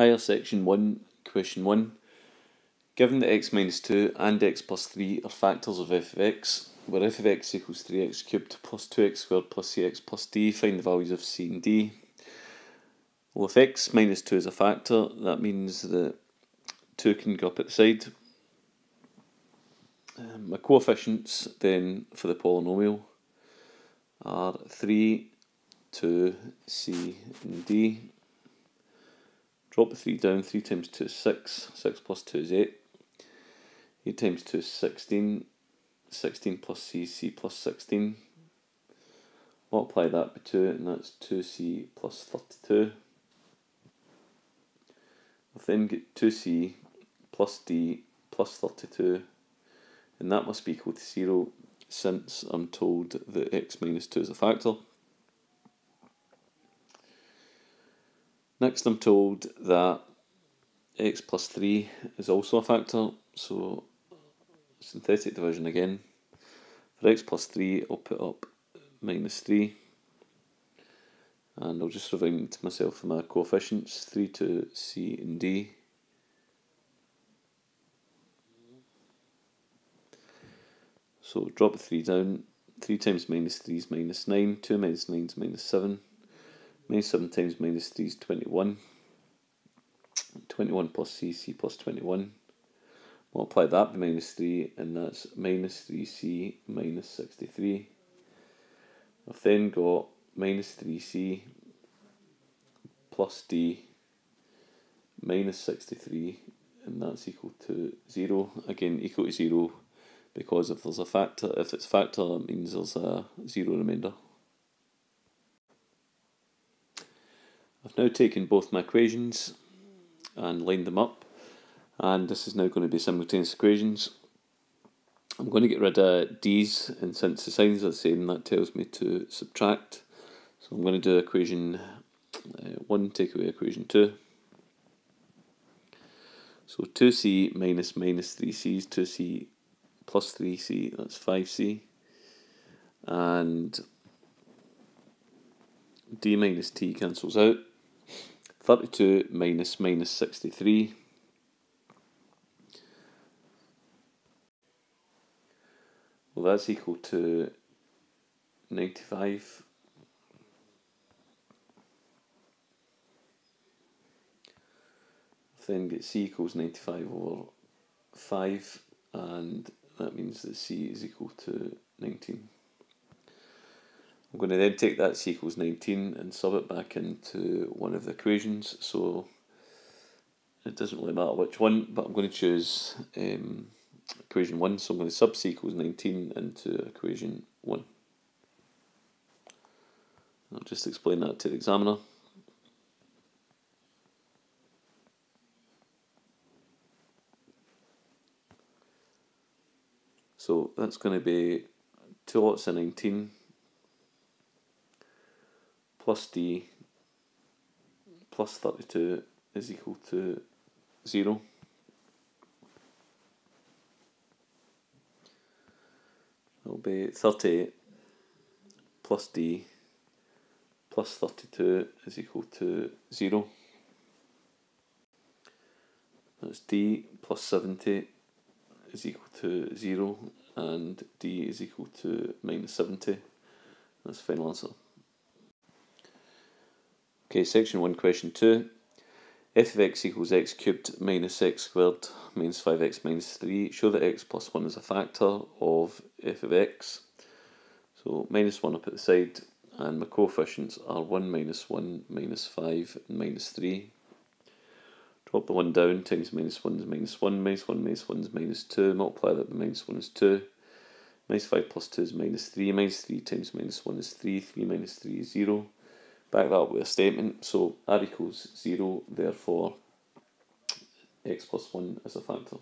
Higher section 1, question 1. Given that x minus 2 and x plus 3 are factors of f of x, where f of x equals 3x cubed plus 2x squared plus cx plus d, find the values of c and d. Well, if x minus 2 is a factor, that means that 2 can go up at the side. My coefficients then for the polynomial are 3, 2, c and d. Drop the 3 down, 3 times 2 is 6, 6 plus 2 is 8, 8 times 2 is 16, 16 plus c, c plus 16. Multiply that by 2 and that's 2c plus 32. I've then get 2c plus d plus 32, and that must be equal to 0 since I'm told that x minus 2 is a factor. Next I'm told that x plus 3 is also a factor, so synthetic division again. For x plus 3 I'll put up minus 3, and I'll just remind myself of my coefficients, 3 to c and d. So drop the 3 down, 3 times minus 3 is minus 9, 2 minus 9 is minus 7, minus 7 times minus 3 is 21, 21 plus c, c plus 21. Multiply that by minus 3 and that's minus 3c minus 63. I've then got minus 3c plus d minus 63, and that's equal to 0. Again, equal to 0 because if there's a factor, if it's a factor, that means there's a 0 remainder. I've now taken both my equations and lined them up, and this is now going to be simultaneous equations. I'm going to get rid of d's, and since the signs are the same, that tells me to subtract. So I'm going to do equation 1, take away equation 2. So 2c minus 3c is 2c plus 3c, that's 5c. And d minus t cancels out. 32 minus 63. Well, that's equal to 95. Then get c equals 95 over 5, and that means that c is equal to 19. I'm going to then take that c equals 19 and sub it back into one of the equations, so it doesn't really matter which one, but I'm going to choose equation 1, so I'm going to sub c equals 19 into equation 1. I'll just explain that to the examiner. So that's going to be 2 lots of 19 plus d plus 32 is equal to 0. It'll be 38 plus d plus 32 is equal to 0. That's d plus 70 is equal to 0, and d is equal to minus 70. That's the final answer. Okay, section 1, question 2. F of x equals x cubed minus x squared minus 5x minus 3. Show that x plus 1 is a factor of f of x. So minus 1 up at the side, and my coefficients are 1 minus 1 minus 5 and minus 3. Drop the 1 down, times minus 1 is minus 1, minus 1 minus 1 is minus 2, multiply that by minus 1 is 2, minus 5 plus 2 is minus 3, minus 3 times minus 1 is 3, 3 minus 3 is 0. Back that up with a statement, so r equals 0, therefore x plus 1 is a factor.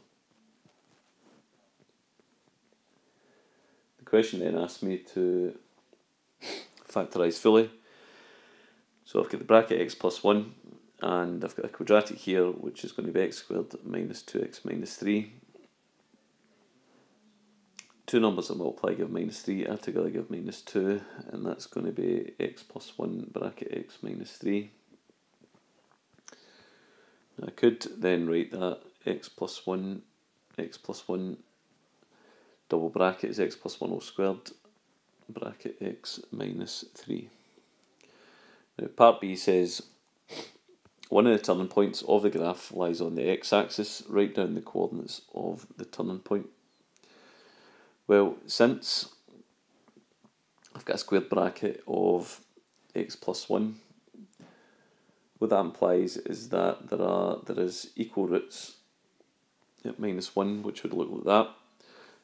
The question then asks me to factorise fully. So I've got the bracket x plus 1, and I've got a quadratic here which is going to be x squared minus 2x minus 3. Two numbers that multiply give minus 3, add together give minus 2, and that's going to be x plus 1 bracket x minus 3. I could then write that x plus 1 double bracket is x plus 1 all squared, bracket x minus 3. Now part B says, one of the turning points of the graph lies on the x-axis. Write down the coordinates of the turning point. Well, since I've got a squared bracket of x plus 1, what that implies is that there is equal roots at minus 1, which would look like that.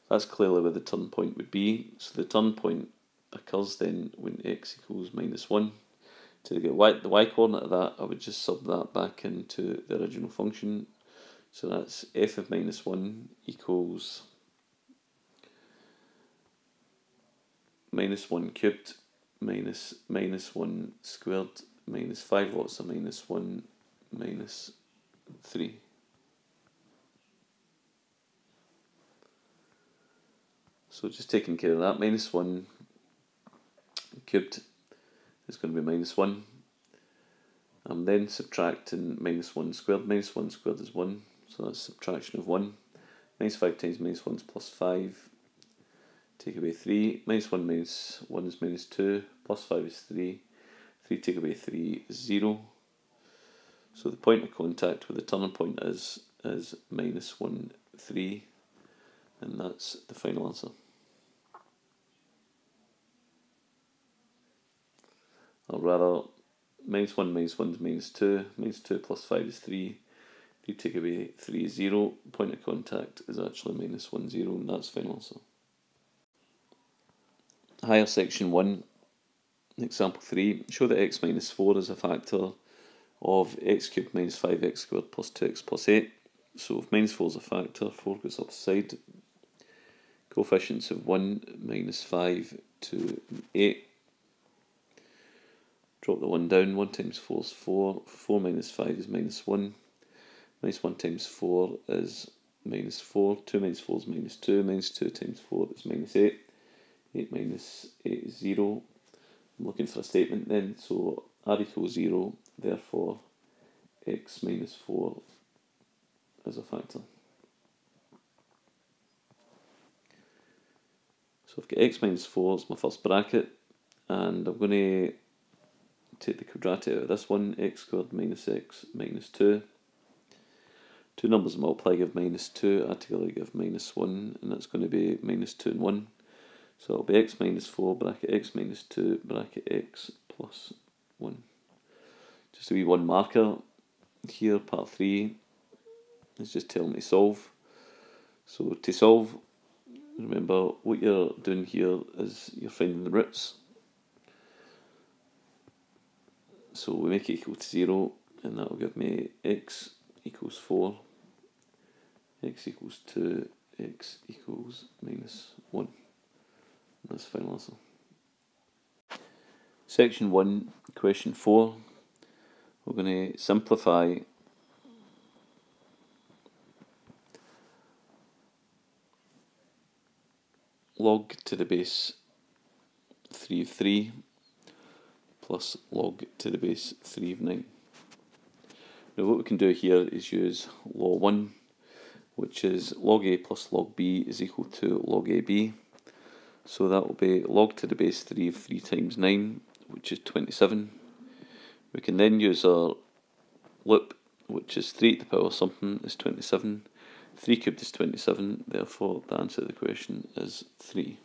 That's clearly where the turn point would be. So the turn point occurs then when x equals minus 1. To get the y coordinate of that, I would just sub that back into the original function. So that's f of minus 1 equals minus 1 cubed minus minus 1 squared minus 5 lots of minus 1 minus 3. So just taking care of that, minus 1 cubed is going to be minus 1. I'm then subtracting minus 1 squared. Minus 1 squared is 1, so that's subtraction of 1. Minus 5 times minus 1 is plus 5. Take away 3. Minus 1 minus 1 is minus 2. Plus 5 is 3. 3 take away 3 is 0. So the point of contact with the turning point is minus 1, 3. And that's the final answer. Or rather, minus 1 is minus 2. Minus 2 plus 5 is 3. 3 take away 3 is 0. Point of contact is actually minus 1, 0, and that's the final answer. Higher section 1, example 3. Show that x minus 4 is a factor of x cubed minus 5x squared plus 2x plus 8. So if minus 4 is a factor, 4 goes up the side. Coefficients of 1, minus 5, 2, and 8. Drop the 1 down. 1 times 4 is 4. 4 minus 5 is minus 1. Minus 1 times 4 is minus 4. 2 minus 4 is minus 2. Minus 2 times 4 is minus 8. 8 minus 8 is 0. I'm looking for a statement then. So r equals 0. Therefore, x minus 4 is a factor. So I've got x minus 4 as my first bracket. And I'm going to take the quadratic out of this one, x squared minus x minus 2. Two numbers multiply give minus 2, add together give minus 1, and that's going to be minus 2 and 1. So it'll be x minus 4, bracket x minus 2, bracket x plus 1. Just a wee one marker here, part 3, is just telling me to solve. So to solve, remember what you're doing here is you're finding the roots. So we make it equal to 0, and that will give me x equals 4, x equals 2, x equals minus 1. And that's the final answer. Section 1, question 4. We're going to simplify log to the base 3 of 3 plus log to the base 3 of 9. Now what we can do here is use law 1, which is log a plus log b is equal to log ab. So that will be log to the base 3 of 3 times 9, which is 27. We can then use our loop, which is 3 to the power something is 27. 3 cubed is 27, therefore the answer to the question is 3.